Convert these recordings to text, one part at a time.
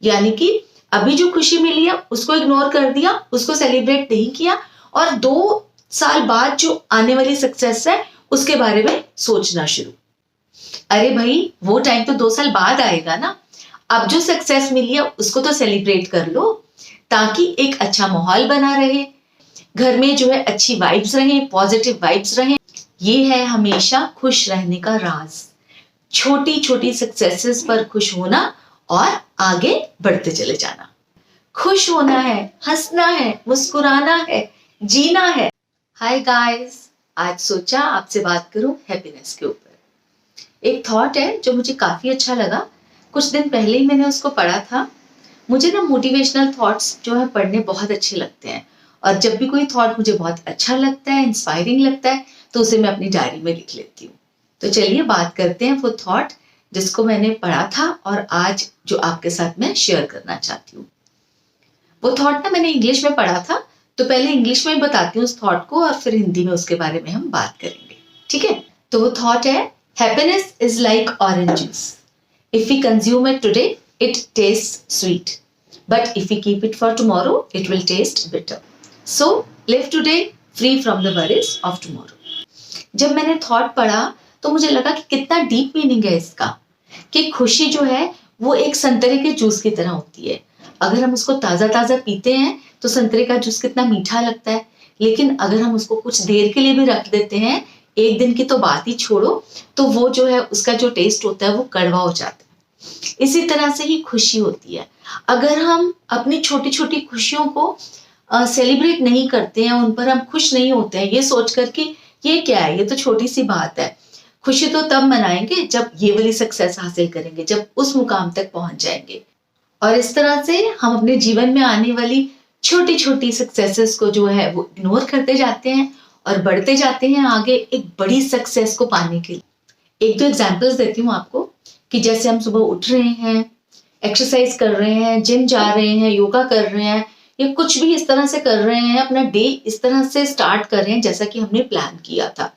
यानी कि अभी जो खुशी मिली है उसको इग्नोर कर दिया, उसको सेलिब्रेट नहीं किया और 2 साल बाद जो आने वाली सक्सेस है उसके बारे में सोचना शुरू। अरे भाई, वो टाइम तो 2 साल बाद आएगा ना। अब जो सक्सेस मिली है उसको तो सेलिब्रेट कर लो, ताकि एक अच्छा माहौल बना रहे, घर में जो है अच्छी वाइब्स रहें, पॉजिटिव वाइब्स रहें। ये है हमेशा खुश रहने का राज। छोटी छोटी सक्सेसेस पर खुश होना और आगे बढ़ते चले जाना। खुश होना है, हंसना है, मुस्कुराना है, जीना है। हाय गाइस, आज सोचा आपसे बात करूं हैप्पीनेस के ऊपर। एक थॉट है जो मुझे काफी अच्छा लगा। कुछ दिन पहले ही मैंने उसको पढ़ा था। मुझे ना मोटिवेशनल थॉट्स जो है पढ़ने बहुत अच्छे लगते हैं, और जब भी कोई थॉट मुझे बहुत अच्छा लगता है, इंस्पायरिंग लगता है, तो उसे मैं अपनी डायरी में लिख लेती हूँ। तो चलिए बात करते हैं वो थॉट जिसको मैंने पढ़ा था और आज जो आपके साथ मैं शेयर करना चाहती हूँ। वो थॉट ना मैंने इंग्लिश में पढ़ा था, तो पहले इंग्लिश में बताती हूँ उस थॉट को और फिर हिंदी में उसके बारे में हम बात करेंगे, ठीक है। तो वो थॉट है, happiness is like orange juice. If we consume it today it tastes sweet, but if we keep it for tomorrow it will taste bitter. So live today free from the worries of tomorrow. जब मैंने thought पढ़ा तो मुझे लगा कि कितना deep meaning है इसका, कि खुशी जो है वो एक संतरे के जूस की तरह होती है। अगर हम उसको ताज़ा ताज़ा पीते हैं तो संतरे का जूस कितना मीठा लगता है, लेकिन अगर हम उसको कुछ देर के लिए भी रख देते हैं, एक दिन की तो बात ही छोड़ो, तो वो जो है उसका जो टेस्ट होता है वो कड़वा हो जाता है। इसी तरह से ही खुशी होती है। अगर हम अपनी छोटी छोटी खुशियों को सेलिब्रेट नहीं करते हैं, उन पर हम खुश नहीं होते हैं, ये सोच कर कि ये क्या है, ये तो छोटी सी बात है। खुशी तो तब मनाएंगे जब ये वाली सक्सेस हासिल करेंगे, जब उस मुकाम तक पहुंच जाएंगे। और इस तरह से हम अपने जीवन में आने वाली छोटी छोटी सक्सेसेस को जो है वो इग्नोर करते जाते हैं और बढ़ते जाते हैं आगे एक बड़ी सक्सेस को पाने के लिए। एक दो एग्जांपल्स देती हूँ आपको, कि जैसे हम सुबह उठ रहे हैं, एक्सरसाइज कर रहे हैं, जिम जा रहे हैं, योगा कर रहे हैं, या कुछ भी इस तरह से कर रहे हैं, अपना डे इस तरह से स्टार्ट कर रहे हैं जैसा कि हमने प्लान किया था,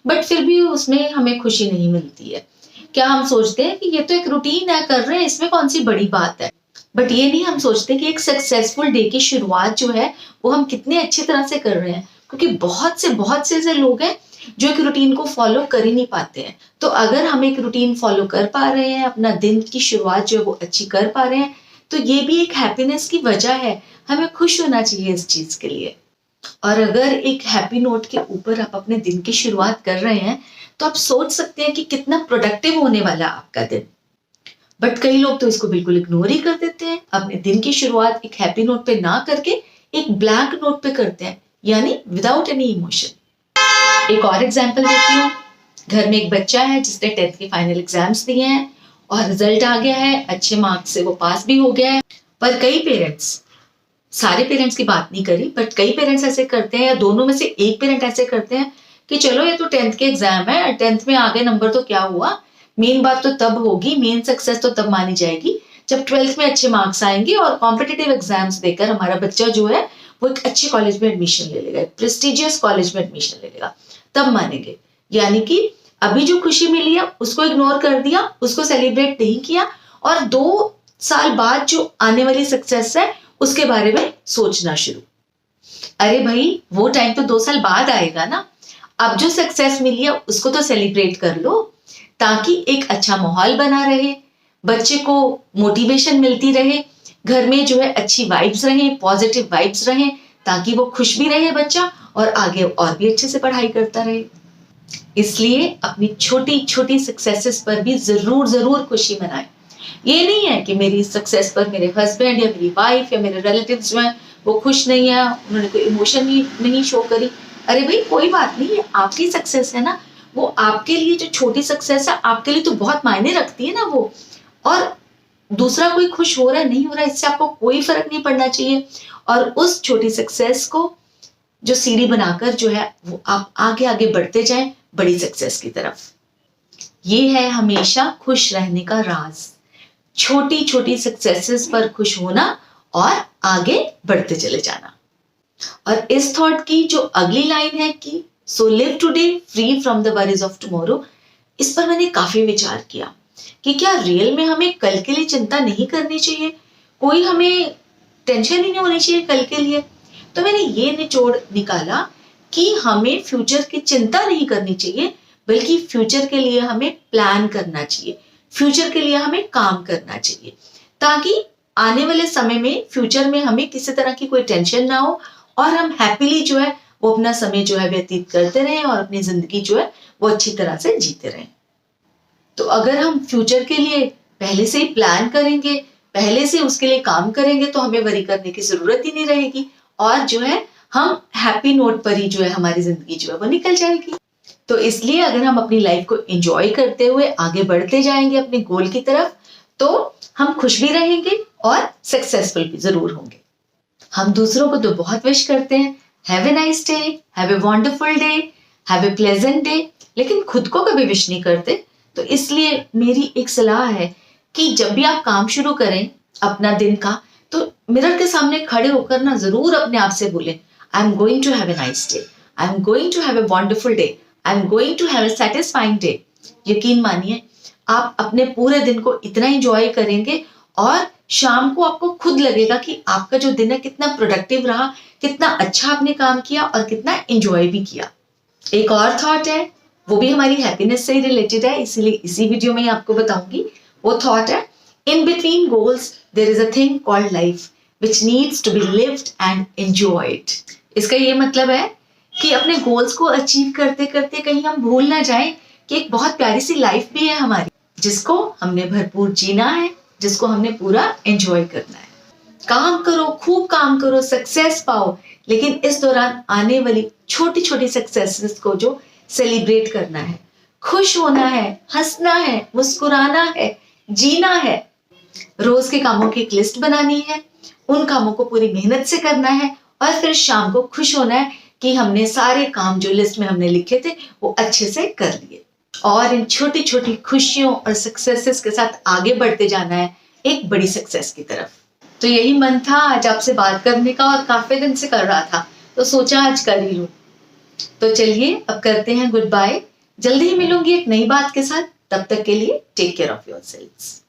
बट फिर भी उसमें हमें खुशी नहीं मिलती है। क्या हम सोचते हैं कि ये तो एक रूटीन है, कर रहे हैं, इसमें कौन सी बड़ी बात है। बट ये नहीं हम सोचते कि एक सक्सेसफुल डे की शुरुआत जो है वो हम कितने अच्छी तरह से कर रहे हैं, क्योंकि बहुत से ऐसे लोग हैं जो एक रूटीन को फॉलो कर ही नहीं पाते हैं। तो अगर हम एक रूटीन फॉलो कर पा रहे हैं, अपना दिन की शुरुआत जो है वो अच्छी कर पा रहे हैं, तो ये भी एक हैप्पीनेस की वजह है। हमें खुश होना चाहिए इस चीज के लिए। और अगर एक हैप्पी नोट के ऊपर आप अपने दिन की शुरुआत कर रहे हैं, तो आप सोच सकते हैं कि कितना प्रोडक्टिव होने वाला आपका दिन। बट कई लोग तो इसको बिल्कुल इग्नोर ही कर देते हैं, अपने दिन की शुरुआत एक हैप्पी नोट पे ना करके एक ब्लैंक नोट पे करते हैं, यानी विदाउट एनी इमोशन। एक और एग्जांपल देती हूँ। घर में एक बच्चा है जिसने 10th के फाइनल एग्जाम्स दिए हैं और रिजल्ट आ गया है, अच्छे मार्क्स से वो पास भी हो गया है। पर कई पेरेंट्स, सारे पेरेंट्स की बात नहीं करी, बट कई पेरेंट्स ऐसे करते हैं, या दोनों में से एक पेरेंट ऐसे करते हैं कि चलो ये तो 10th के एग्जाम है, 10th में आ गए नंबर तो क्या हुआ, मेन बात तो तब होगी, मेन सक्सेस तो तब मानी जाएगी जब 12th में अच्छे मार्क्स आएंगे और कॉम्पिटिटिव एग्जाम्स देकर हमारा बच्चा जो है वो एक अच्छे कॉलेज में एडमिशन ले लेगा, प्रेस्टिजियस कॉलेज में एडमिशन ले लेगा, तब मानेंगे। यानी कि अभी जो खुशी मिली है उसको इग्नोर कर दिया, उसको सेलिब्रेट नहीं किया, और 2 साल बाद जो आने वाली सक्सेस है उसके बारे में सोचना शुरू। अरे भाई, वो टाइम तो 2 साल बाद आएगा ना। अब जो सक्सेस मिली है उसको तो सेलिब्रेट कर लो, ताकि एक अच्छा माहौल बना रहे, बच्चे को मोटिवेशन मिलती रहे, घर में जो है अच्छी वाइब्स रहें, पॉजिटिव वाइब्स रहें, ताकि वो खुश भी रहे बच्चा और आगे और भी अच्छे से पढ़ाई करता रहे। इसलिए अपनी छोटी छोटी सक्सेसेस पर भी जरूर जरूर खुशी मनाएं। ये नहीं है कि मेरी सक्सेस पर मेरे हस्बैंड या मेरी वाइफ या मेरे रिलेटिव्स जो हैं वो खुश नहीं है, उन्होंने कोई इमोशन ही नहीं शो करी। अरे भाई, कोई बात नहीं, ये आपकी सक्सेस है ना। वो आपके लिए जो छोटी सक्सेस है आपके लिए तो बहुत मायने रखती है ना वो। और दूसरा कोई खुश हो रहा है नहीं हो रहा है, इससे आपको कोई फर्क नहीं पड़ना चाहिए। और उस छोटी सक्सेस को जो सीढ़ी बनाकर जो है वो आप आगे आगे बढ़ते जाएं बड़ी सक्सेस की तरफ। ये है हमेशा खुश रहने का राज। छोटी छोटी सक्सेसेस पर खुश होना और आगे बढ़ते चले जाना। और इस थॉट की जो अगली लाइन है कि so live today free from the worries of tomorrow, इस पर मैंने काफी विचार किया कि क्या रियल में हमें कल के लिए चिंता नहीं करनी चाहिए। कोई हमें टेंशन ही नहीं होनी चाहिए कल के लिए। तो मैंने ये निचोड़ निकाला कि हमें फ्यूचर की चिंता नहीं करनी चाहिए, बल्कि फ्यूचर के लिए हमें प्लान करना चाहिए, फ्यूचर के लिए हमें काम करना चाहिए, ताकि आने वाले समय में फ्यूचर में हमें किसी तरह की कोई टेंशन ना हो और हम हैप्पीली जो है वो अपना समय जो है व्यतीत करते रहें और अपनी जिंदगी जो है वो अच्छी तरह से जीते रहें। तो अगर हम फ्यूचर के लिए पहले से ही प्लान करेंगे, पहले से उसके लिए काम करेंगे, तो हमें वरी करने की जरूरत ही नहीं रहेगी और जो है हम हैप्पी नोट पर ही जो है हमारी जिंदगी जो है वो निकल जाएगी। तो इसलिए अगर हम अपनी लाइफ को एंजॉय करते हुए आगे बढ़ते जाएंगे अपने गोल की तरफ, तो हम खुश भी रहेंगे और सक्सेसफुल भी जरूर होंगे। हम दूसरों को तो बहुत विश करते हैं, have a nice day, have a wonderful day, have a pleasant day, लेकिन खुद को कभी विश नहीं करते। तो इसलिए मेरी एक सलाह है कि जब भी आप काम शुरू करें अपना दिन का, तो मिरर के सामने खड़े होकर ना जरूर अपने आप से बोलें, I am going to have a nice day, I am going to have a wonderful day, I am going to have a satisfying day. यकीन मानिए आप अपने पूरे दिन को इतना एंजॉय करेंगे और शाम को आपको खुद लगेगा कि आपका जो दिन है कितना प्रोडक्टिव रहा, कितना अच्छा आपने काम किया और कितना एंजॉय भी किया। एक और थॉट है, वो भी हमारी हैप्पीनेस से ही रिलेटेड है, इसीलिए इसी वीडियो में आपको बताऊंगी। वो थॉट है, in between goals there is a thing called life which needs to be lived and enjoyed. इसका ये मतलब है कि अपने गोल्स को अचीव करते करते कहीं हम भूल ना जाएं कि एक बहुत प्यारी सी लाइफ भी है हमारी, जिसको हमने भरपूर जीना है, जिसको हमने पूरा एंजॉय करना है। काम करो, खूब काम करो, सक्सेस पाओ, लेकिन इस दौरान आने वाली छोटी छोटी सक्सेसेस को जो सेलिब्रेट करना है, खुश होना है, हंसना है, मुस्कुराना है, जीना है। रोज के कामों की एक लिस्ट बनानी है, उन कामों को पूरी मेहनत से करना है और फिर शाम को खुश होना है कि हमने सारे काम जो लिस्ट में हमने लिखे थे वो अच्छे से कर लिए। और इन छोटी छोटी खुशियों और सक्सेसेस के साथ आगे बढ़ते जाना है एक बड़ी सक्सेस की तरफ। तो यही मन था आज आपसे बात करने का, और काफी दिन से कर रहा था तो सोचा आज कर ही लूं। तो चलिए अब करते हैं गुड बाय। जल्दी ही मिलूंगी एक नई बात के साथ, तब तक के लिए टेक केयर ऑफ योरसेल्व्स।